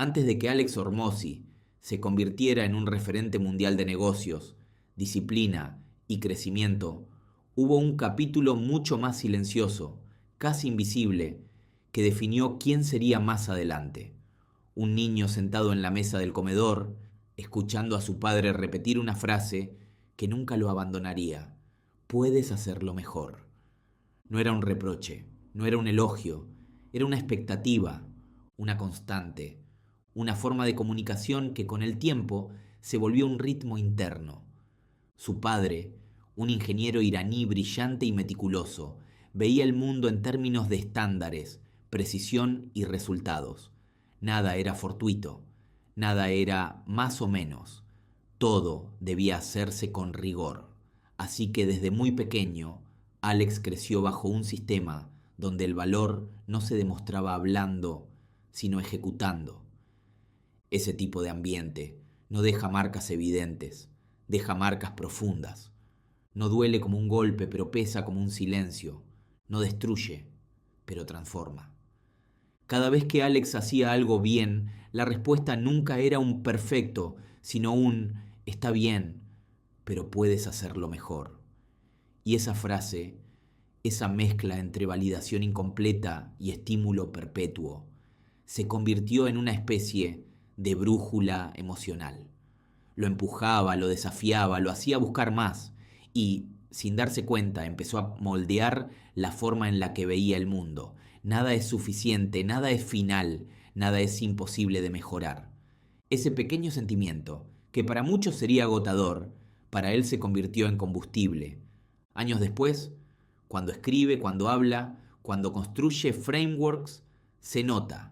Antes de que Alex Hormozzi se convirtiera en un referente mundial de negocios, disciplina y crecimiento, hubo un capítulo mucho más silencioso, casi invisible, que definió quién sería más adelante. Un niño sentado en la mesa del comedor, escuchando a su padre repetir una frase que nunca lo abandonaría: puedes hacerlo mejor. No era un reproche, no era un elogio, era una expectativa, una constante, una forma de comunicación que con el tiempo se volvió un ritmo interno. Su padre, un ingeniero iraní brillante y meticuloso, veía el mundo en términos de estándares, precisión y resultados. Nada era fortuito, nada era más o menos. Todo debía hacerse con rigor. Así que desde muy pequeño, Alex creció bajo un sistema donde el valor no se demostraba hablando, sino ejecutando. Ese tipo de ambiente no deja marcas evidentes, deja marcas profundas. No duele como un golpe, pero pesa como un silencio. No destruye, pero transforma. Cada vez que Alex hacía algo bien, la respuesta nunca era un perfecto, sino un está bien, pero puedes hacerlo mejor. Y esa frase, esa mezcla entre validación incompleta y estímulo perpetuo, se convirtió en una especie de brújula emocional. Lo empujaba, lo desafiaba, lo hacía buscar más y, sin darse cuenta, empezó a moldear la forma en la que veía el mundo. Nada es suficiente, nada es final, nada es imposible de mejorar. Ese pequeño sentimiento, que para muchos sería agotador, para él se convirtió en combustible. Años después, cuando escribe, cuando habla, cuando construye frameworks, se nota.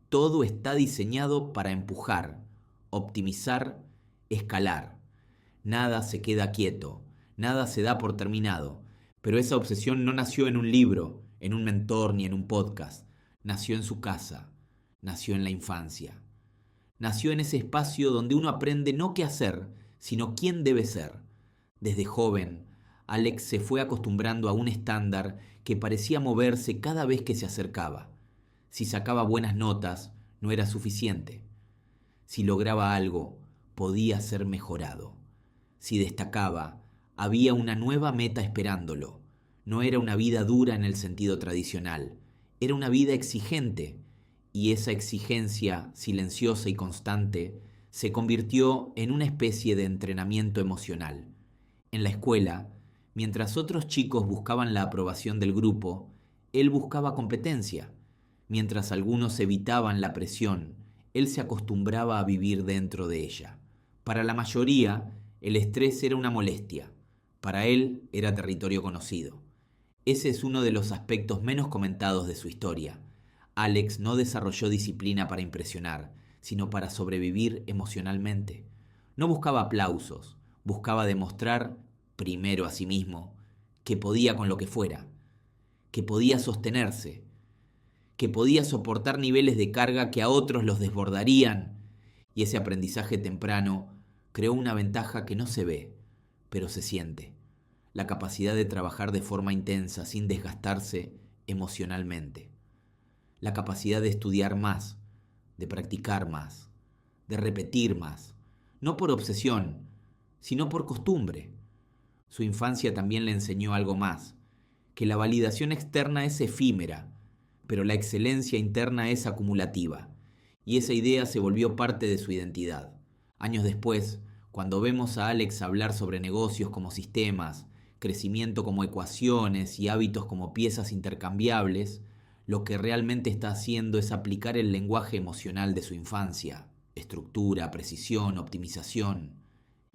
Todo está diseñado para empujar, optimizar, escalar. Nada se queda quieto, nada se da por terminado. Pero esa obsesión no nació en un libro, en un mentor ni en un podcast. Nació en su casa, nació en la infancia. Nació en ese espacio donde uno aprende no qué hacer, sino quién debe ser. Desde joven, Alex se fue acostumbrando a un estándar que parecía moverse cada vez que se acercaba. Si sacaba buenas notas, no era suficiente. Si lograba algo, podía ser mejorado. Si destacaba, había una nueva meta esperándolo. No era una vida dura en el sentido tradicional, era una vida exigente, y esa exigencia silenciosa y constante se convirtió en una especie de entrenamiento emocional. En la escuela, mientras otros chicos buscaban la aprobación del grupo, él buscaba competencia. Mientras algunos evitaban la presión, él se acostumbraba a vivir dentro de ella. Para la mayoría, el estrés era una molestia. Para él era territorio conocido. Ese es uno de los aspectos menos comentados de su historia. Alex no desarrolló disciplina para impresionar, sino para sobrevivir emocionalmente. No buscaba aplausos, buscaba demostrar, primero a sí mismo, que podía con lo que fuera, que podía sostenerse, que podía soportar niveles de carga que a otros los desbordarían, y ese aprendizaje temprano creó una ventaja que no se ve, pero se siente: la capacidad de trabajar de forma intensa sin desgastarse emocionalmente, la capacidad de estudiar más, de practicar más, de repetir más, no por obsesión, sino por costumbre. Su infancia también le enseñó algo más: que la validación externa es efímera, pero la excelencia interna es acumulativa, y esa idea se volvió parte de su identidad. Años después, cuando vemos a Alex hablar sobre negocios como sistemas, crecimiento como ecuaciones y hábitos como piezas intercambiables, lo que realmente está haciendo es aplicar el lenguaje emocional de su infancia: estructura, precisión, optimización.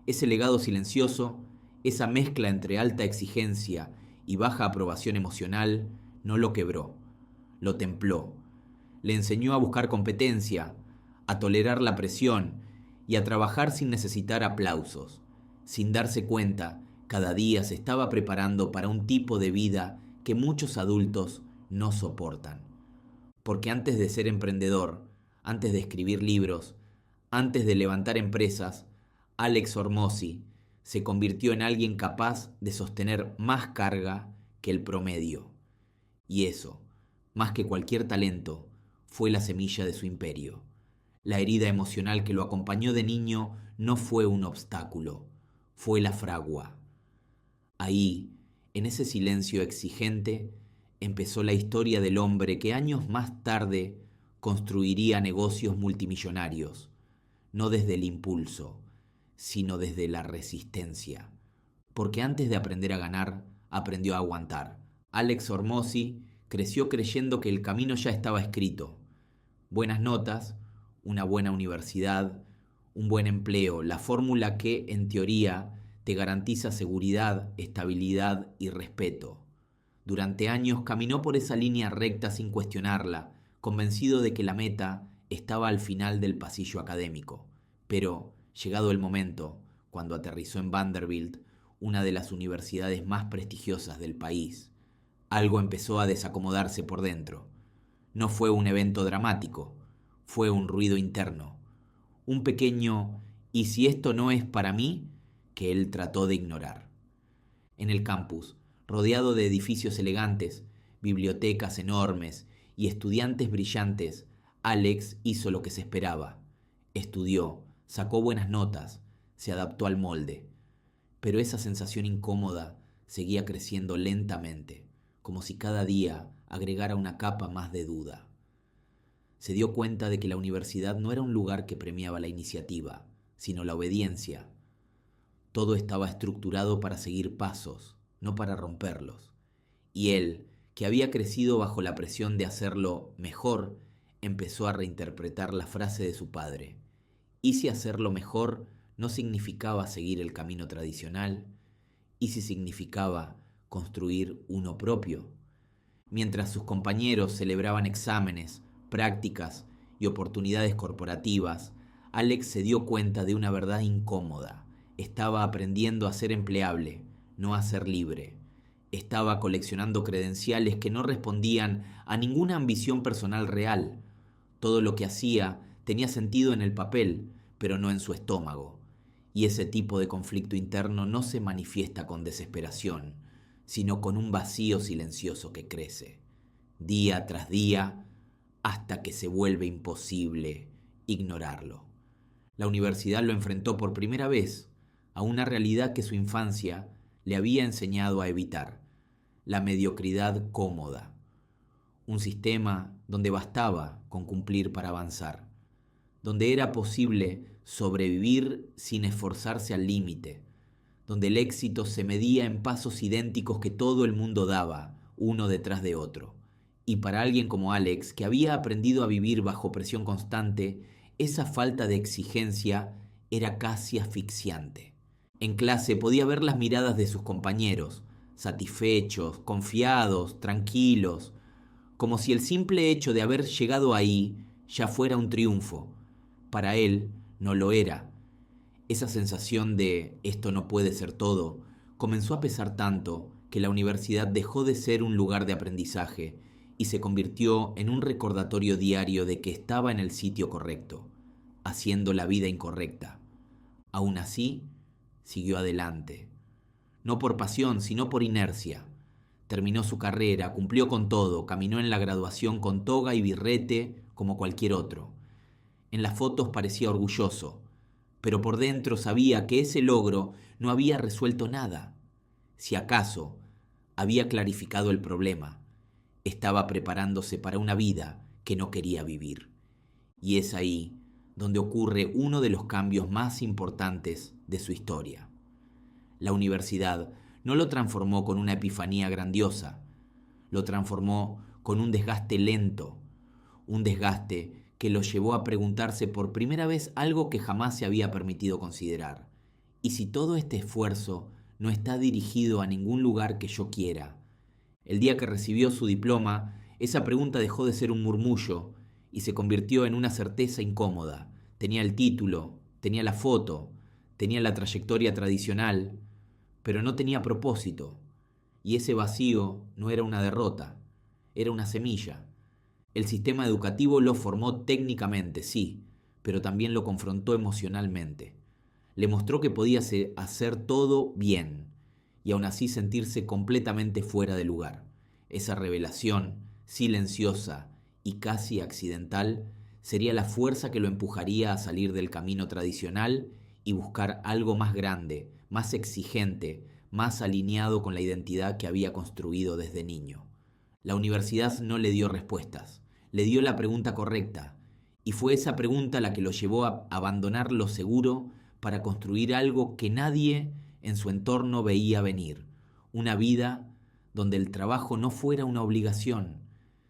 Ese legado silencioso, esa mezcla entre alta exigencia y baja aprobación emocional, no lo quebró, lo templó. Le enseñó a buscar competencia, a tolerar la presión y a trabajar sin necesitar aplausos. Sin darse cuenta, cada día se estaba preparando para un tipo de vida que muchos adultos no soportan. Porque antes de ser emprendedor, antes de escribir libros, antes de levantar empresas, Alex Hormozzi se convirtió en alguien capaz de sostener más carga que el promedio. Y eso, más que cualquier talento, fue la semilla de su imperio. La herida emocional que lo acompañó de niño no fue un obstáculo, fue la fragua. Ahí, en ese silencio exigente, empezó la historia del hombre que años más tarde construiría negocios multimillonarios, no desde el impulso, sino desde la resistencia. Porque antes de aprender a ganar, aprendió a aguantar. Alex Hormozi creció creyendo que el camino ya estaba escrito. Buenas notas, una buena universidad, un buen empleo, la fórmula que, en teoría, te garantiza seguridad, estabilidad y respeto. Durante años caminó por esa línea recta sin cuestionarla, convencido de que la meta estaba al final del pasillo académico. Pero, llegado el momento, cuando aterrizó en Vanderbilt, una de las universidades más prestigiosas del país, algo empezó a desacomodarse por dentro. No fue un evento dramático, fue un ruido interno, un pequeño «¿y si esto no es para mí?», que él trató de ignorar. En el campus, rodeado de edificios elegantes, bibliotecas enormes y estudiantes brillantes, Alex hizo lo que se esperaba. Estudió, sacó buenas notas, se adaptó al molde. Pero esa sensación incómoda seguía creciendo lentamente, como si cada día agregara una capa más de duda. Se dio cuenta de que la universidad no era un lugar que premiaba la iniciativa, sino la obediencia. Todo estaba estructurado para seguir pasos, no para romperlos. Y él, que había crecido bajo la presión de hacerlo mejor, empezó a reinterpretar la frase de su padre. ¿Y si hacerlo mejor no significaba seguir el camino tradicional? ¿Y si significaba construir uno propio? Mientras sus compañeros celebraban exámenes, prácticas y oportunidades corporativas, Alex se dio cuenta de una verdad incómoda. Estaba aprendiendo a ser empleable, no a ser libre. Estaba coleccionando credenciales que no respondían a ninguna ambición personal real. Todo lo que hacía tenía sentido en el papel, pero no en su estómago. Y ese tipo de conflicto interno no se manifiesta con desesperación, sino con un vacío silencioso que crece, día tras día, hasta que se vuelve imposible ignorarlo. La universidad lo enfrentó por primera vez a una realidad que su infancia le había enseñado a evitar, la mediocridad cómoda, un sistema donde bastaba con cumplir para avanzar, donde era posible sobrevivir sin esforzarse al límite, donde el éxito se medía en pasos idénticos que todo el mundo daba, uno detrás de otro. Y para alguien como Alex, que había aprendido a vivir bajo presión constante, esa falta de exigencia era casi asfixiante. En clase podía ver las miradas de sus compañeros, satisfechos, confiados, tranquilos, como si el simple hecho de haber llegado ahí ya fuera un triunfo. Para él no lo era. Esa sensación de «esto no puede ser todo» comenzó a pesar tanto que la universidad dejó de ser un lugar de aprendizaje y se convirtió en un recordatorio diario de que estaba en el sitio correcto, haciendo la vida incorrecta. Aún así, siguió adelante. No por pasión, sino por inercia. Terminó su carrera, cumplió con todo, caminó en la graduación con toga y birrete como cualquier otro. En las fotos parecía orgulloso, pero por dentro sabía que ese logro no había resuelto nada. Si acaso, había clarificado el problema. Estaba preparándose para una vida que no quería vivir. Y es ahí donde ocurre uno de los cambios más importantes de su historia. La universidad no lo transformó con una epifanía grandiosa, lo transformó con un desgaste lento, un desgaste que lo llevó a preguntarse por primera vez algo que jamás se había permitido considerar. ¿Y si todo este esfuerzo no está dirigido a ningún lugar que yo quiera? El día que recibió su diploma, esa pregunta dejó de ser un murmullo y se convirtió en una certeza incómoda. Tenía el título, tenía la foto, tenía la trayectoria tradicional, pero no tenía propósito. Y ese vacío no era una derrota, era una semilla. El sistema educativo lo formó técnicamente, sí, pero también lo confrontó emocionalmente. Le mostró que podía hacer todo bien y aún así sentirse completamente fuera de lugar. Esa revelación, silenciosa y casi accidental, sería la fuerza que lo empujaría a salir del camino tradicional y buscar algo más grande, más exigente, más alineado con la identidad que había construido desde niño. La universidad no le dio respuestas, le dio la pregunta correcta, y fue esa pregunta la que lo llevó a abandonar lo seguro para construir algo que nadie en su entorno veía venir, una vida donde el trabajo no fuera una obligación,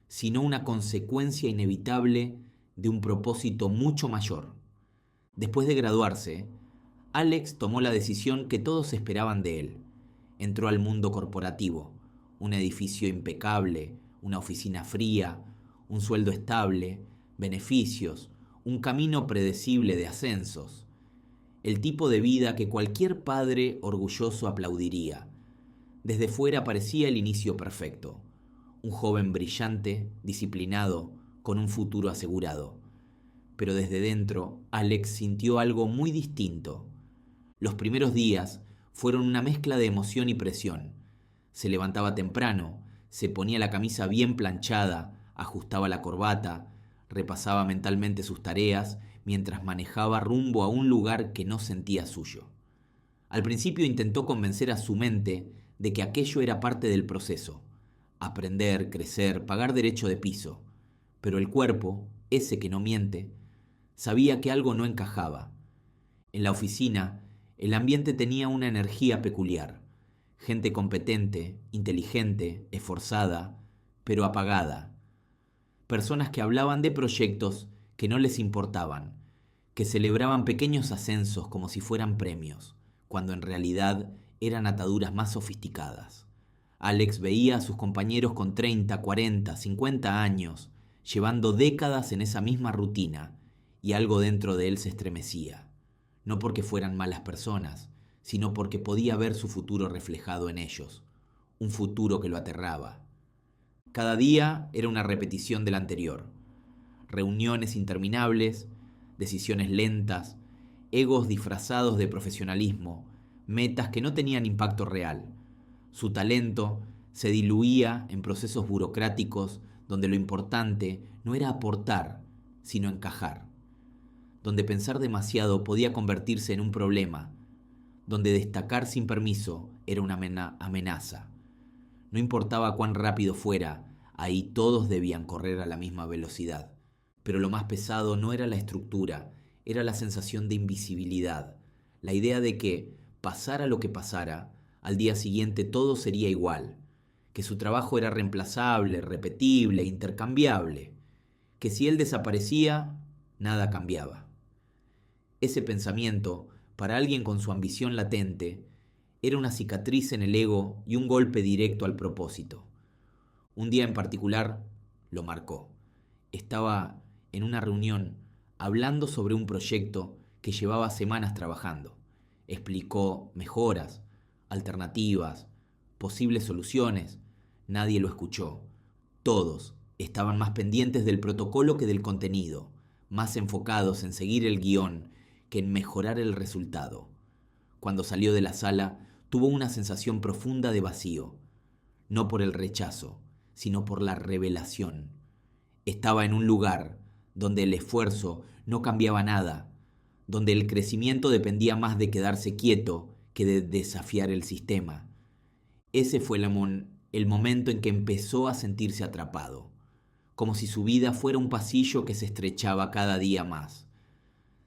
sino una consecuencia inevitable de un propósito mucho mayor. Después de graduarse, Alex tomó la decisión que todos esperaban de él. Entró al mundo corporativo, un edificio impecable, una oficina fría, un sueldo estable, beneficios, un camino predecible de ascensos. El tipo de vida que cualquier padre orgulloso aplaudiría. Desde fuera parecía el inicio perfecto. Un joven brillante, disciplinado, con un futuro asegurado. Pero desde dentro, Alex sintió algo muy distinto. Los primeros días fueron una mezcla de emoción y presión. Se levantaba temprano, se ponía la camisa bien planchada, ajustaba la corbata, repasaba mentalmente sus tareas mientras manejaba rumbo a un lugar que no sentía suyo. Al principio intentó convencer a su mente de que aquello era parte del proceso. Aprender, crecer, pagar derecho de piso. Pero el cuerpo, ese que no miente, sabía que algo no encajaba. En la oficina, el ambiente tenía una energía peculiar. Gente competente, inteligente, esforzada, pero apagada. Personas que hablaban de proyectos que no les importaban, que celebraban pequeños ascensos como si fueran premios, cuando en realidad eran ataduras más sofisticadas. Alex veía a sus compañeros con 30, 40, 50 años, llevando décadas en esa misma rutina, y algo dentro de él se estremecía. No porque fueran malas personas, sino porque podía ver su futuro reflejado en ellos, un futuro que lo aterraba. Cada día era una repetición del anterior. Reuniones interminables, decisiones lentas, egos disfrazados de profesionalismo, metas que no tenían impacto real. Su talento se diluía en procesos burocráticos donde lo importante no era aportar, sino encajar. Donde pensar demasiado podía convertirse en un problema, donde destacar sin permiso era una amenaza. No importaba cuán rápido fuera, ahí todos debían correr a la misma velocidad. Pero lo más pesado no era la estructura, era la sensación de invisibilidad, la idea de que, pasara lo que pasara, al día siguiente todo sería igual, que su trabajo era reemplazable, repetible, intercambiable, que si él desaparecía, nada cambiaba. Ese pensamiento, para alguien con su ambición latente, era una cicatriz en el ego y un golpe directo al propósito. Un día en particular lo marcó. Estaba en una reunión hablando sobre un proyecto que llevaba semanas trabajando. Explicó mejoras, alternativas, posibles soluciones. Nadie lo escuchó. Todos estaban más pendientes del protocolo que del contenido, más enfocados en seguir el guión que en mejorar el resultado. Cuando salió de la sala, tuvo una sensación profunda de vacío, no por el rechazo, sino por la revelación. Estaba en un lugar donde el esfuerzo no cambiaba nada, donde el crecimiento dependía más de quedarse quieto que de desafiar el sistema. Ese fue el momento en que empezó a sentirse atrapado, como si su vida fuera un pasillo que se estrechaba cada día más.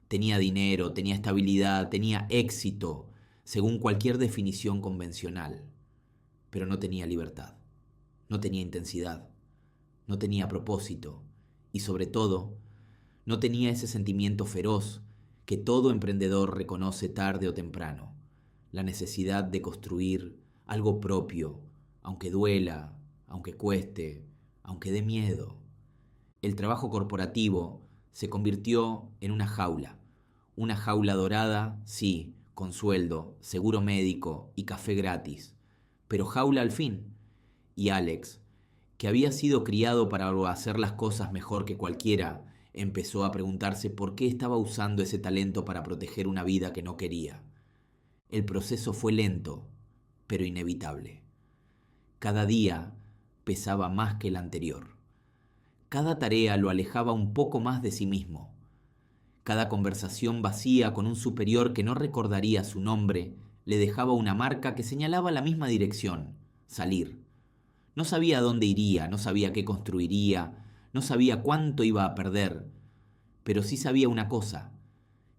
Tenía dinero, tenía estabilidad, tenía éxito, según cualquier definición convencional, pero no tenía libertad, no tenía intensidad, no tenía propósito y, sobre todo, no tenía ese sentimiento feroz que todo emprendedor reconoce tarde o temprano, la necesidad de construir algo propio, aunque duela, aunque cueste, aunque dé miedo. El trabajo corporativo se convirtió en una jaula dorada, sí, con sueldo, seguro médico y café gratis, pero jaula al fin. Y Alex, que había sido criado para hacer las cosas mejor que cualquiera, empezó a preguntarse por qué estaba usando ese talento para proteger una vida que no quería. El proceso fue lento, pero inevitable. Cada día pesaba más que el anterior. Cada tarea lo alejaba un poco más de sí mismo. Cada conversación vacía con un superior que no recordaría su nombre le dejaba una marca que señalaba la misma dirección: salir. No sabía a dónde iría, no sabía qué construiría, no sabía cuánto iba a perder, pero sí sabía una cosa: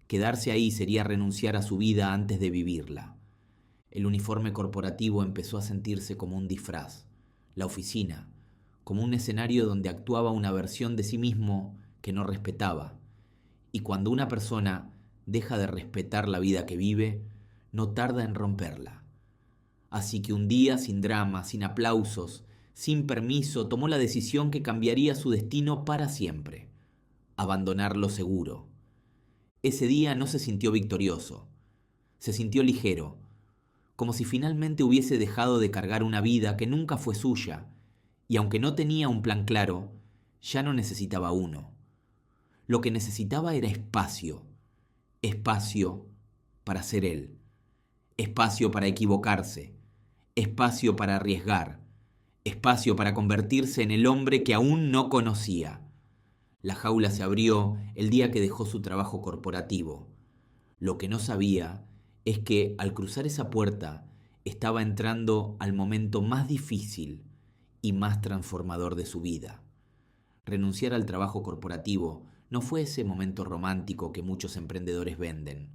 quedarse ahí sería renunciar a su vida antes de vivirla. El uniforme corporativo empezó a sentirse como un disfraz, la oficina, como un escenario donde actuaba una versión de sí mismo que no respetaba. Y cuando una persona deja de respetar la vida que vive, no tarda en romperla. Así que un día, sin drama, sin aplausos, sin permiso, tomó la decisión que cambiaría su destino para siempre: abandonar lo seguro. Ese día no se sintió victorioso, se sintió ligero, como si finalmente hubiese dejado de cargar una vida que nunca fue suya, y aunque no tenía un plan claro, ya no necesitaba uno. Lo que necesitaba era espacio, espacio para ser él, espacio para equivocarse, espacio para arriesgar, espacio para convertirse en el hombre que aún no conocía. La jaula se abrió el día que dejó su trabajo corporativo. Lo que no sabía es que al cruzar esa puerta estaba entrando al momento más difícil y más transformador de su vida. Renunciar al trabajo corporativo no fue ese momento romántico que muchos emprendedores venden.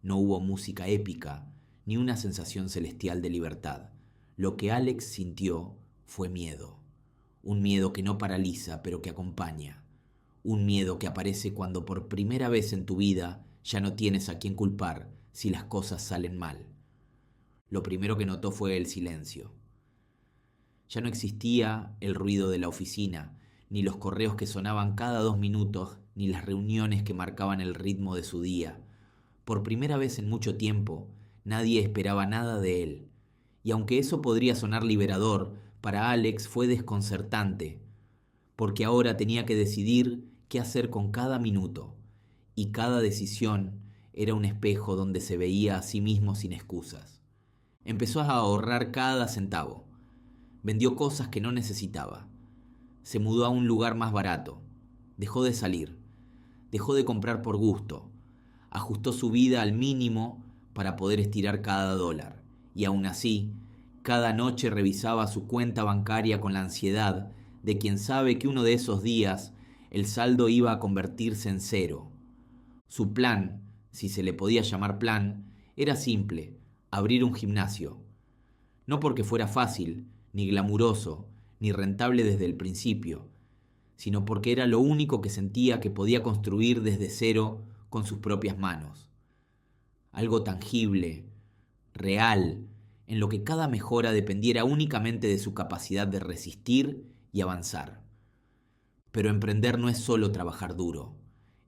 No hubo música épica ni una sensación celestial de libertad. Lo que Alex sintió fue miedo. Un miedo que no paraliza, pero que acompaña. Un miedo que aparece cuando por primera vez en tu vida ya no tienes a quién culpar si las cosas salen mal. Lo primero que notó fue el silencio. Ya no existía el ruido de la oficina, ni los correos que sonaban cada 2 minutos, ni las reuniones que marcaban el ritmo de su día. Por primera vez en mucho tiempo, nadie esperaba nada de él. Y aunque eso podría sonar liberador, para Alex fue desconcertante, porque ahora tenía que decidir qué hacer con cada minuto, y cada decisión era un espejo donde se veía a sí mismo sin excusas. Empezó a ahorrar cada centavo. Vendió cosas que no necesitaba. Se mudó a un lugar más barato. Dejó de salir. Dejó de comprar por gusto. Ajustó su vida al mínimo para poder estirar cada dólar. Y aún así, cada noche revisaba su cuenta bancaria con la ansiedad de quien sabe que uno de esos días el saldo iba a convertirse en cero. Su plan, si se le podía llamar plan, era simple: abrir un gimnasio. No porque fuera fácil, ni glamuroso, ni rentable desde el principio, sino porque era lo único que sentía que podía construir desde cero con sus propias manos. Algo tangible, real, en lo que cada mejora dependiera únicamente de su capacidad de resistir y avanzar. Pero emprender no es solo trabajar duro,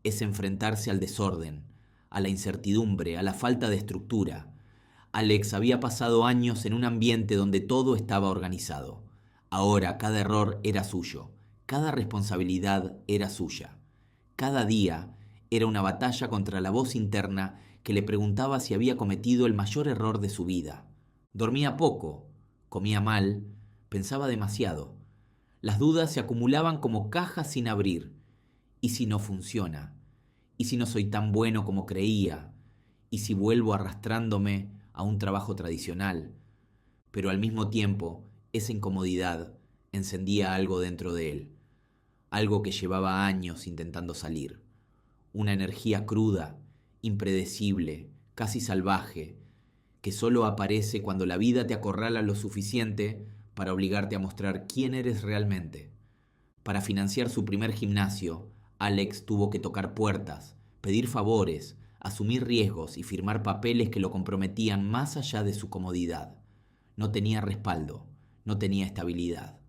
es enfrentarse al desorden, a la incertidumbre, a la falta de estructura. Alex había pasado años en un ambiente donde todo estaba organizado. Ahora cada error era suyo, cada responsabilidad era suya. Cada día era una batalla contra la voz interna que le preguntaba si había cometido el mayor error de su vida. Dormía poco, comía mal, pensaba demasiado. Las dudas se acumulaban como cajas sin abrir. ¿Y si no funciona? ¿Y si no soy tan bueno como creía? ¿Y si vuelvo arrastrándome a un trabajo tradicional? Pero al mismo tiempo, esa incomodidad encendía algo dentro de él, algo que llevaba años intentando salir. Una energía cruda, impredecible, casi salvaje, que solo aparece cuando la vida te acorrala lo suficiente para obligarte a mostrar quién eres realmente. Para financiar su primer gimnasio, Alex tuvo que tocar puertas, pedir favores, asumir riesgos y firmar papeles que lo comprometían más allá de su comodidad. No tenía respaldo, no tenía estabilidad.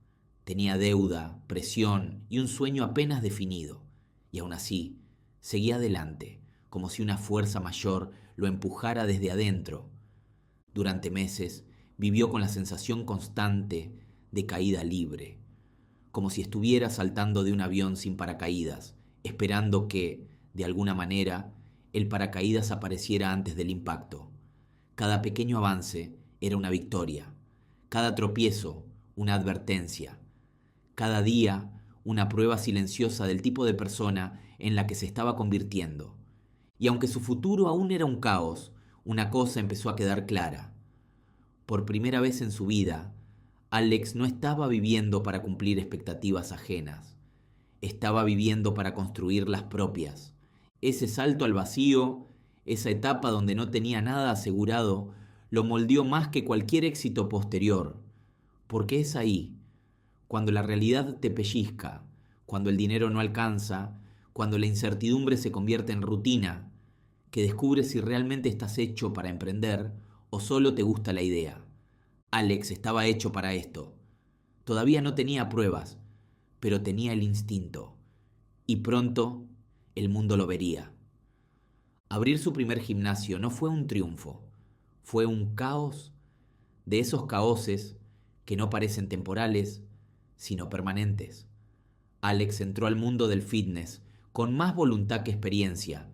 Tenía deuda, presión y un sueño apenas definido. Y aún así, seguía adelante, como si una fuerza mayor lo empujara desde adentro. Durante meses, vivió con la sensación constante de caída libre, como si estuviera saltando de un avión sin paracaídas, esperando que, de alguna manera, el paracaídas apareciera antes del impacto. Cada pequeño avance era una victoria, cada tropiezo una advertencia, cada día una prueba silenciosa del tipo de persona en la que se estaba convirtiendo. Y aunque su futuro aún era un caos, una cosa empezó a quedar clara. Por primera vez en su vida, Alex no estaba viviendo para cumplir expectativas ajenas. Estaba viviendo para construir las propias. Ese salto al vacío, esa etapa donde no tenía nada asegurado, lo moldeó más que cualquier éxito posterior. Porque es ahí, cuando la realidad te pellizca, cuando el dinero no alcanza, cuando la incertidumbre se convierte en rutina, que descubres si realmente estás hecho para emprender o solo te gusta la idea. Alex estaba hecho para esto. Todavía no tenía pruebas, pero tenía el instinto. Y pronto el mundo lo vería. Abrir su primer gimnasio no fue un triunfo, fue un caos, de esos caoses que no parecen temporales, sino permanentes. Alex entró al mundo del fitness con más voluntad que experiencia,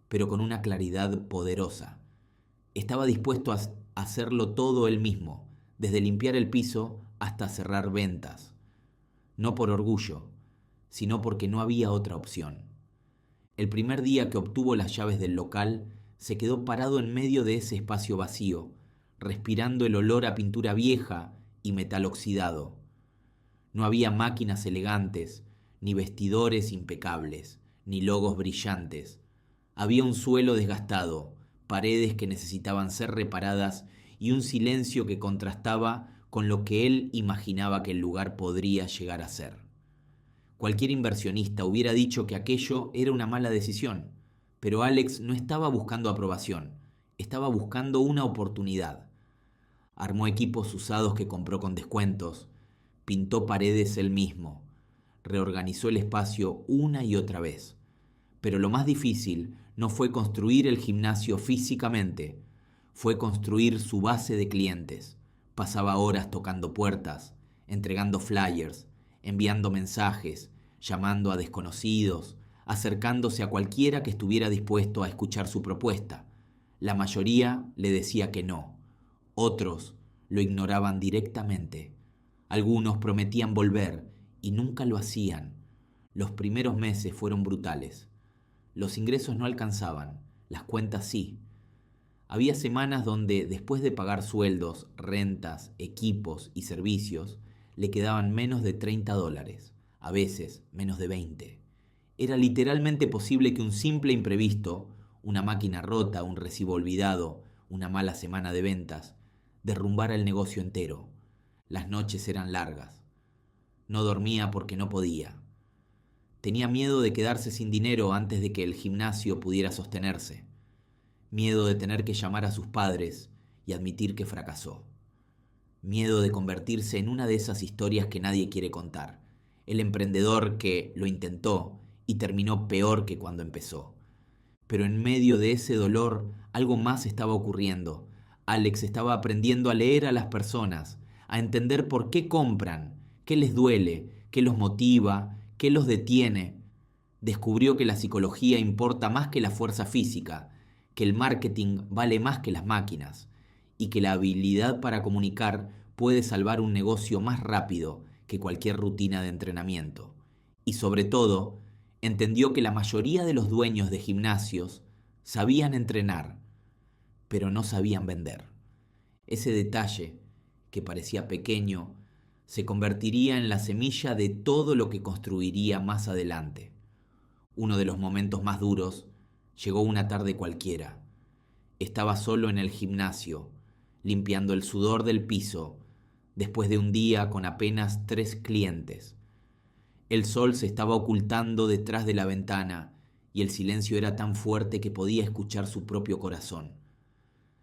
pero con una claridad poderosa. Estaba dispuesto a hacerlo todo él mismo, desde limpiar el piso hasta cerrar ventas. No por orgullo, sino porque no había otra opción. El primer día que obtuvo las llaves del local, se quedó parado en medio de ese espacio vacío, respirando el olor a pintura vieja y metal oxidado. No había máquinas elegantes, ni vestidores impecables, ni logos brillantes. Había un suelo desgastado, paredes que necesitaban ser reparadas y un silencio que contrastaba con lo que él imaginaba que el lugar podría llegar a ser. Cualquier inversionista hubiera dicho que aquello era una mala decisión, pero Alex no estaba buscando aprobación, estaba buscando una oportunidad. Armó equipos usados que compró con descuentos, pintó paredes él mismo, reorganizó el espacio una y otra vez. Pero lo más difícil no fue construir el gimnasio físicamente, fue construir su base de clientes. Pasaba horas tocando puertas, entregando flyers, enviando mensajes, llamando a desconocidos, acercándose a cualquiera que estuviera dispuesto a escuchar su propuesta. La mayoría le decía que no. Otros lo ignoraban directamente. Algunos prometían volver y nunca lo hacían. Los primeros meses fueron brutales. Los ingresos no alcanzaban, las cuentas sí. Había semanas donde, después de pagar sueldos, rentas, equipos y servicios, le quedaban menos de $30, a veces menos de 20. Era literalmente posible que un simple imprevisto, una máquina rota, un recibo olvidado, una mala semana de ventas, derrumbara el negocio entero. Las noches eran largas. No dormía porque no podía. Tenía miedo de quedarse sin dinero antes de que el gimnasio pudiera sostenerse. Miedo de tener que llamar a sus padres y admitir que fracasó. Miedo de convertirse en una de esas historias que nadie quiere contar. El emprendedor que lo intentó y terminó peor que cuando empezó. Pero en medio de ese dolor, algo más estaba ocurriendo. Alex estaba aprendiendo a leer a las personas, a entender por qué compran, qué les duele, qué los motiva, qué los detiene. Descubrió que la psicología importa más que la fuerza física, que el marketing vale más que las máquinas y que la habilidad para comunicar puede salvar un negocio más rápido que cualquier rutina de entrenamiento. Y sobre todo, entendió que la mayoría de los dueños de gimnasios sabían entrenar, pero no sabían vender. Ese detalle, que parecía pequeño, se convertiría en la semilla de todo lo que construiría más adelante. Uno de los momentos más duros llegó una tarde cualquiera. Estaba solo en el gimnasio, limpiando el sudor del piso, después de un día con apenas 3 clientes. El sol se estaba ocultando detrás de la ventana y el silencio era tan fuerte que podía escuchar su propio corazón.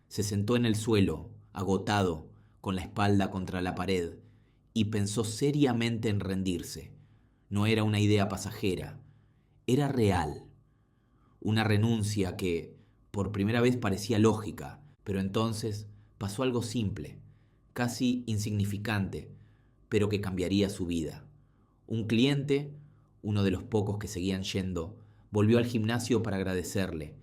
Se sentó en el suelo, agotado, con la espalda contra la pared, y pensó seriamente en rendirse. No era una idea pasajera, era real. Una renuncia que, por primera vez, parecía lógica, pero entonces pasó algo simple, casi insignificante, pero que cambiaría su vida. Un cliente, uno de los pocos que seguían yendo, volvió al gimnasio para agradecerle.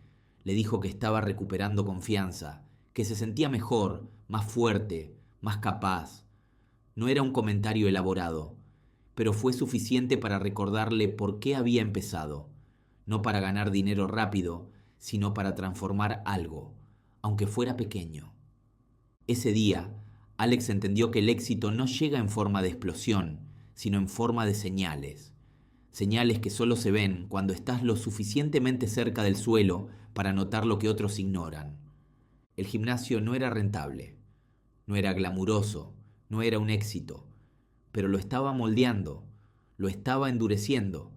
Le dijo que estaba recuperando confianza, que se sentía mejor, más fuerte, más capaz. No era un comentario elaborado, pero fue suficiente para recordarle por qué había empezado, no para ganar dinero rápido, sino para transformar algo, aunque fuera pequeño. Ese día, Alex entendió que el éxito no llega en forma de explosión, sino en forma de señales. Señales que solo se ven cuando estás lo suficientemente cerca del suelo para notar lo que otros ignoran. El gimnasio no era rentable, no era glamuroso, no era un éxito, pero lo estaba moldeando, lo estaba endureciendo,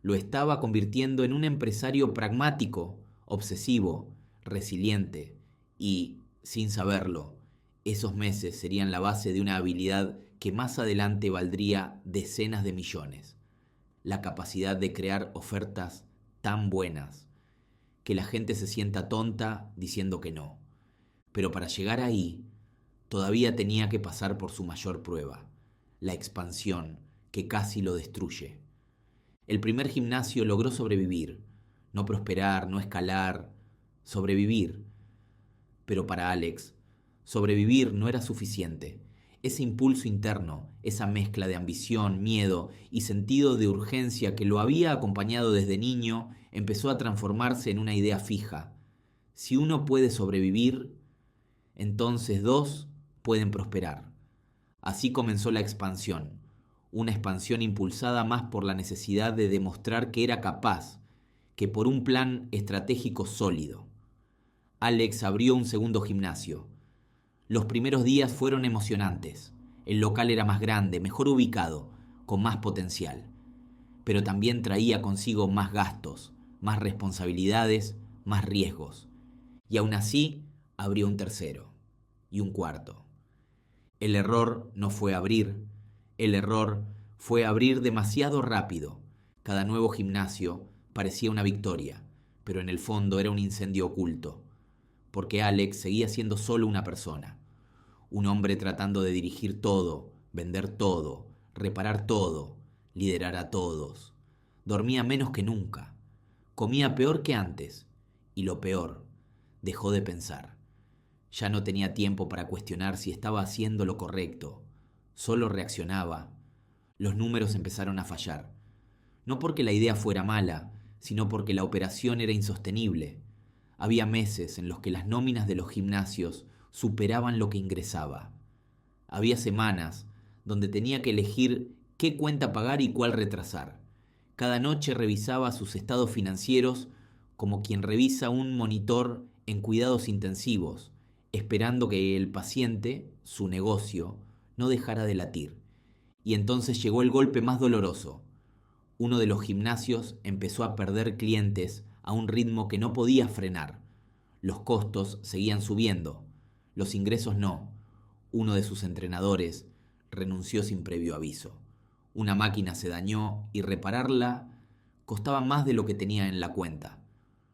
lo estaba convirtiendo en un empresario pragmático, obsesivo, resiliente y, sin saberlo, esos meses serían la base de una habilidad que más adelante valdría decenas de millones. La capacidad de crear ofertas tan buenas que la gente se sienta tonta diciendo que no. Pero para llegar ahí, todavía tenía que pasar por su mayor prueba, la expansión, que casi lo destruye. El primer gimnasio logró sobrevivir, no prosperar, no escalar, sobrevivir. Pero para Alex, sobrevivir no era suficiente. Ese impulso interno, esa mezcla de ambición, miedo y sentido de urgencia que lo había acompañado desde niño, empezó a transformarse en una idea fija. Si uno puede sobrevivir, entonces dos pueden prosperar. Así comenzó la expansión, una expansión impulsada más por la necesidad de demostrar que era capaz, que por un plan estratégico sólido. Alex abrió un segundo gimnasio. Los primeros días fueron emocionantes. El local era más grande, mejor ubicado, con más potencial. Pero también traía consigo más gastos, más responsabilidades, más riesgos. Y aún así, abrió un tercero y un cuarto. El error no fue abrir, el error fue abrir demasiado rápido. Cada nuevo gimnasio parecía una victoria, pero en el fondo era un incendio oculto, porque Alex seguía siendo solo una persona, un hombre tratando de dirigir todo, vender todo, reparar todo, liderar a todos. Dormía menos que nunca, comía peor que antes, y lo peor, dejó de pensar. Ya no tenía tiempo para cuestionar si estaba haciendo lo correcto, solo reaccionaba. Los números empezaron a fallar, no porque la idea fuera mala, sino porque la operación era insostenible. Había meses en los que las nóminas de los gimnasios superaban lo que ingresaba. Había semanas donde tenía que elegir qué cuenta pagar y cuál retrasar. Cada noche revisaba sus estados financieros como quien revisa un monitor en cuidados intensivos, esperando que el paciente, su negocio, no dejara de latir. Y entonces llegó el golpe más doloroso. Uno de los gimnasios empezó a perder clientes a un ritmo que no podía frenar. Los costos seguían subiendo, los ingresos no. Uno de sus entrenadores renunció sin previo aviso. Una máquina se dañó y repararla costaba más de lo que tenía en la cuenta.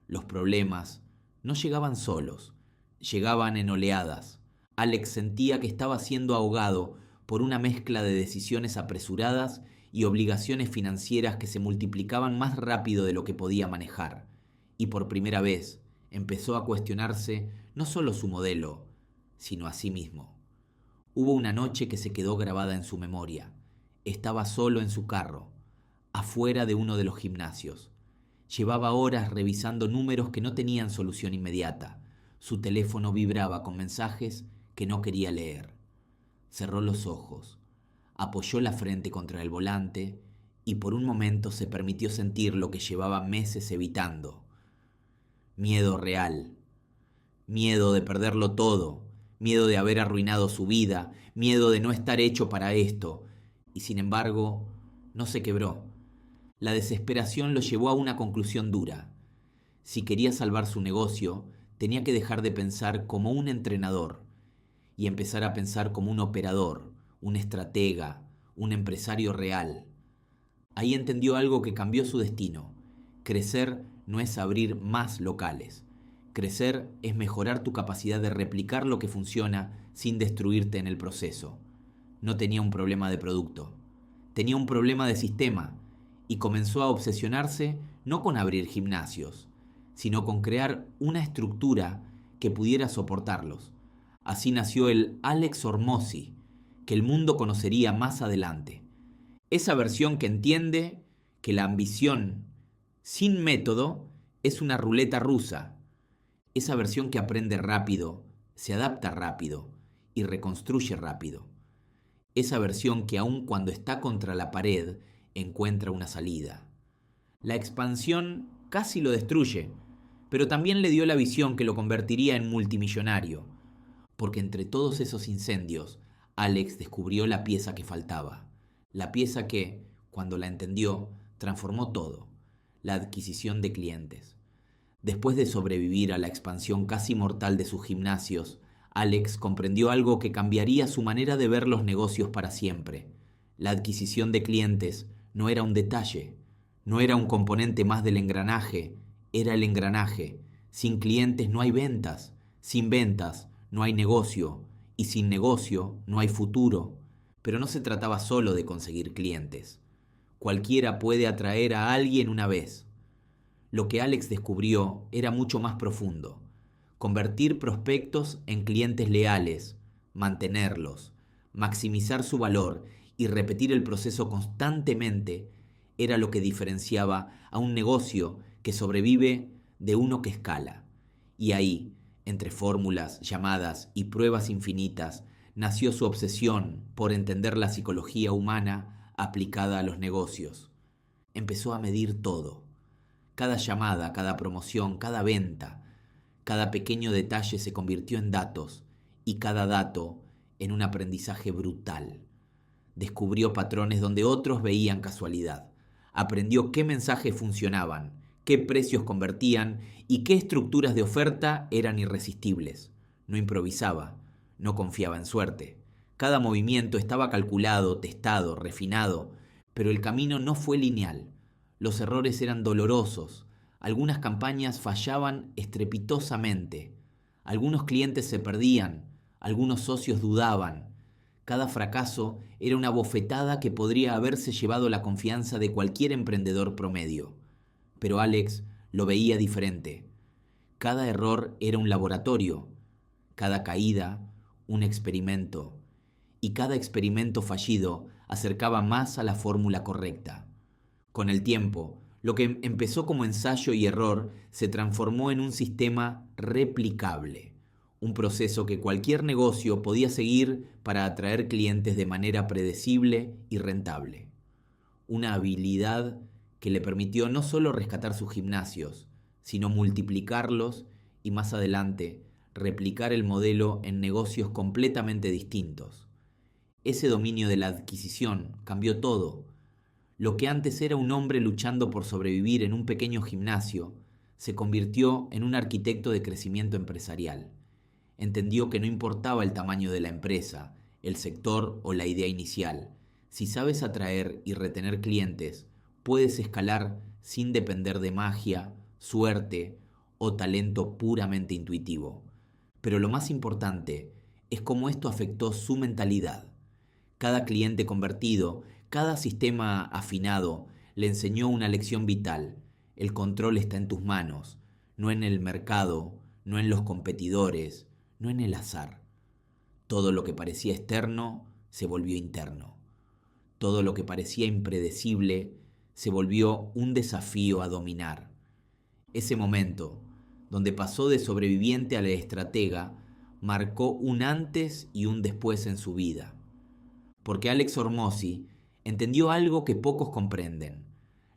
Los problemas no llegaban solos, llegaban en oleadas. Alex sentía que estaba siendo ahogado por una mezcla de decisiones apresuradas y obligaciones financieras que se multiplicaban más rápido de lo que podía manejar. Y por primera vez empezó a cuestionarse no solo su modelo, sino a sí mismo. Hubo una noche que se quedó grabada en su memoria. Estaba solo en su carro, afuera de uno de los gimnasios. Llevaba horas revisando números que no tenían solución inmediata. Su teléfono vibraba con mensajes que no quería leer. Cerró los ojos, apoyó la frente contra el volante y por un momento se permitió sentir lo que llevaba meses evitando. Miedo real, miedo de perderlo todo, miedo de haber arruinado su vida, miedo de no estar hecho para esto. Y sin embargo, no se quebró. La desesperación lo llevó a una conclusión dura. Si quería salvar su negocio, tenía que dejar de pensar como un entrenador y empezar a pensar como un operador, un estratega, un empresario real. Ahí entendió algo que cambió su destino. Crecer no es abrir más locales. Crecer es mejorar tu capacidad de replicar lo que funciona sin destruirte en el proceso. No tenía un problema de producto, tenía un problema de sistema y comenzó a obsesionarse no con abrir gimnasios, sino con crear una estructura que pudiera soportarlos. Así nació el Alex Hormozi, que el mundo conocería más adelante. Esa versión que entiende que la ambición sin método es una ruleta rusa. Esa versión que aprende rápido, se adapta rápido y reconstruye rápido. Esa versión que aun cuando está contra la pared encuentra una salida. La expansión casi lo destruye, pero también le dio la visión que lo convertiría en multimillonario, porque entre todos esos incendios, Alex descubrió la pieza que faltaba, la pieza que, cuando la entendió, transformó todo, la adquisición de clientes. Después de sobrevivir a la expansión casi mortal de sus gimnasios, Alex comprendió algo que cambiaría su manera de ver los negocios para siempre. La adquisición de clientes no era un detalle, no era un componente más del engranaje, era el engranaje. Sin clientes no hay ventas, sin ventas no hay negocio, y sin negocio no hay futuro. Pero no se trataba solo de conseguir clientes. Cualquiera puede atraer a alguien una vez. Lo que Alex descubrió era mucho más profundo. Convertir prospectos en clientes leales, mantenerlos, maximizar su valor y repetir el proceso constantemente era lo que diferenciaba a un negocio que sobrevive de uno que escala. Y ahí, entre fórmulas, llamadas y pruebas infinitas, nació su obsesión por entender la psicología humana aplicada a los negocios. Empezó a medir todo. Cada llamada, cada promoción, cada venta, cada pequeño detalle se convirtió en datos y cada dato en un aprendizaje brutal. Descubrió patrones donde otros veían casualidad. Aprendió qué mensajes funcionaban, qué precios convertían y qué estructuras de oferta eran irresistibles. No improvisaba, no confiaba en suerte. Cada movimiento estaba calculado, testado, refinado, pero el camino no fue lineal. Los errores eran dolorosos. Algunas campañas fallaban estrepitosamente. Algunos clientes se perdían. Algunos socios dudaban. Cada fracaso era una bofetada que podría haberse llevado la confianza de cualquier emprendedor promedio. Pero Alex lo veía diferente. Cada error era un laboratorio. Cada caída, un experimento. Y cada experimento fallido acercaba más a la fórmula correcta. Con el tiempo, lo que empezó como ensayo y error se transformó en un sistema replicable, un proceso que cualquier negocio podía seguir para atraer clientes de manera predecible y rentable. Una habilidad que le permitió no solo rescatar sus gimnasios, sino multiplicarlos y más adelante replicar el modelo en negocios completamente distintos. Ese dominio de la adquisición cambió todo. Lo que antes era un hombre luchando por sobrevivir en un pequeño gimnasio, se convirtió en un arquitecto de crecimiento empresarial. Entendió que no importaba el tamaño de la empresa, el sector o la idea inicial. Si sabes atraer y retener clientes, puedes escalar sin depender de magia, suerte o talento puramente intuitivo. Pero lo más importante es cómo esto afectó su mentalidad. Cada cliente convertido, cada sistema afinado le enseñó una lección vital. El control está en tus manos, no en el mercado, no en los competidores, no en el azar. Todo lo que parecía externo se volvió interno. Todo lo que parecía impredecible se volvió un desafío a dominar. Ese momento, donde pasó de sobreviviente a la estratega, marcó un antes y un después en su vida. Porque Alex Hormozi entendió algo que pocos comprenden.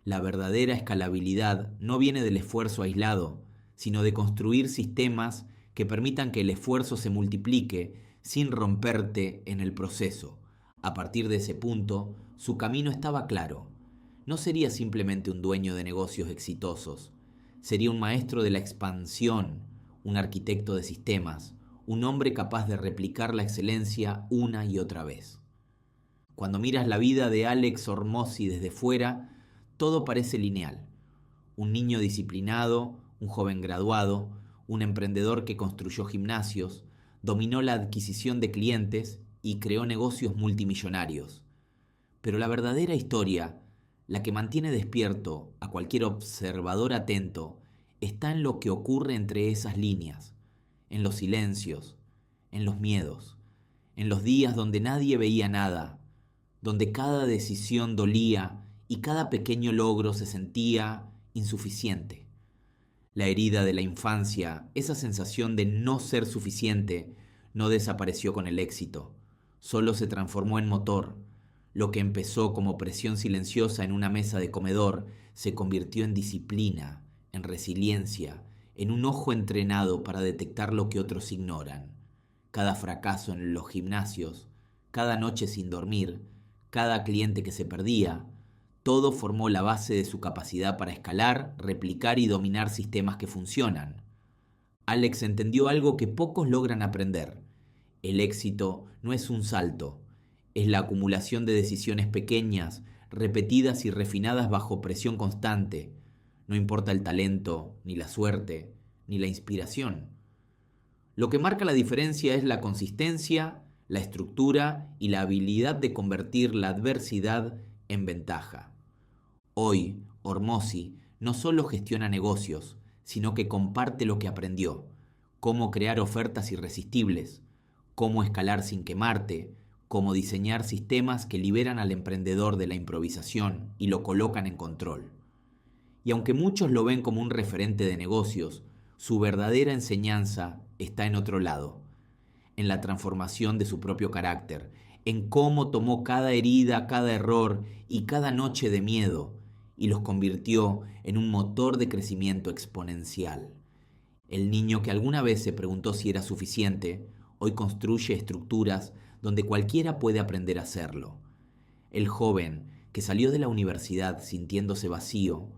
La verdadera escalabilidad no viene del esfuerzo aislado, sino de construir sistemas que permitan que el esfuerzo se multiplique sin romperte en el proceso. A partir de ese punto, su camino estaba claro. No sería simplemente un dueño de negocios exitosos. Sería un maestro de la expansión, un arquitecto de sistemas, un hombre capaz de replicar la excelencia una y otra vez. Cuando miras la vida de Alex Hormozi desde fuera, todo parece lineal. Un niño disciplinado, un joven graduado, un emprendedor que construyó gimnasios, dominó la adquisición de clientes y creó negocios multimillonarios. Pero la verdadera historia, la que mantiene despierto a cualquier observador atento, está en lo que ocurre entre esas líneas, en los silencios, en los miedos, en los días donde nadie veía nada, donde cada decisión dolía y cada pequeño logro se sentía insuficiente. La herida de la infancia, esa sensación de no ser suficiente, no desapareció con el éxito, solo se transformó en motor. Lo que empezó como presión silenciosa en una mesa de comedor se convirtió en disciplina, en resiliencia, en un ojo entrenado para detectar lo que otros ignoran. Cada fracaso en los gimnasios, cada noche sin dormir, cada cliente que se perdía, todo formó la base de su capacidad para escalar, replicar y dominar sistemas que funcionan. Alex entendió algo que pocos logran aprender. El éxito no es un salto, es la acumulación de decisiones pequeñas, repetidas y refinadas bajo presión constante. No importa el talento, ni la suerte, ni la inspiración. Lo que marca la diferencia es la consistencia, la estructura y la habilidad de convertir la adversidad en ventaja. Hoy, Hormozi no solo gestiona negocios, sino que comparte lo que aprendió: cómo crear ofertas irresistibles, cómo escalar sin quemarte, cómo diseñar sistemas que liberan al emprendedor de la improvisación y lo colocan en control. Y aunque muchos lo ven como un referente de negocios, su verdadera enseñanza está en otro lado, en la transformación de su propio carácter, en cómo tomó cada herida, cada error y cada noche de miedo y los convirtió en un motor de crecimiento exponencial. El niño que alguna vez se preguntó si era suficiente, hoy construye estructuras donde cualquiera puede aprender a hacerlo. El joven que salió de la universidad sintiéndose vacío,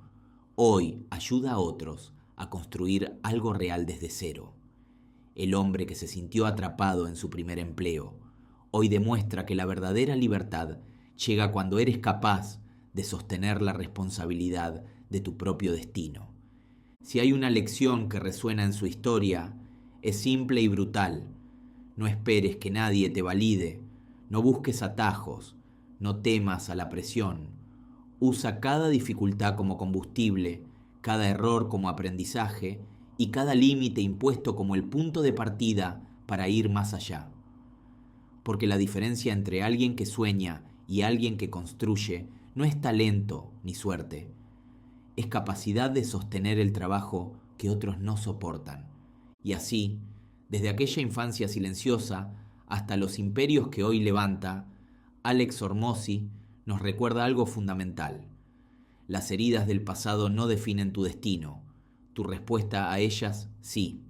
hoy ayuda a otros a construir algo real desde cero. El hombre que se sintió atrapado en su primer empleo, hoy demuestra que la verdadera libertad llega cuando eres capaz de sostener la responsabilidad de tu propio destino. Si hay una lección que resuena en su historia, es simple y brutal. No esperes que nadie te valide, no busques atajos, no temas a la presión. Usa cada dificultad como combustible, cada error como aprendizaje y cada límite impuesto como el punto de partida para ir más allá. Porque la diferencia entre alguien que sueña y alguien que construye no es talento ni suerte, es capacidad de sostener el trabajo que otros no soportan. Y así, desde aquella infancia silenciosa hasta los imperios que hoy levanta, Alex Hormozi nos recuerda algo fundamental. Las heridas del pasado no definen tu destino. Tu respuesta a ellas, sí.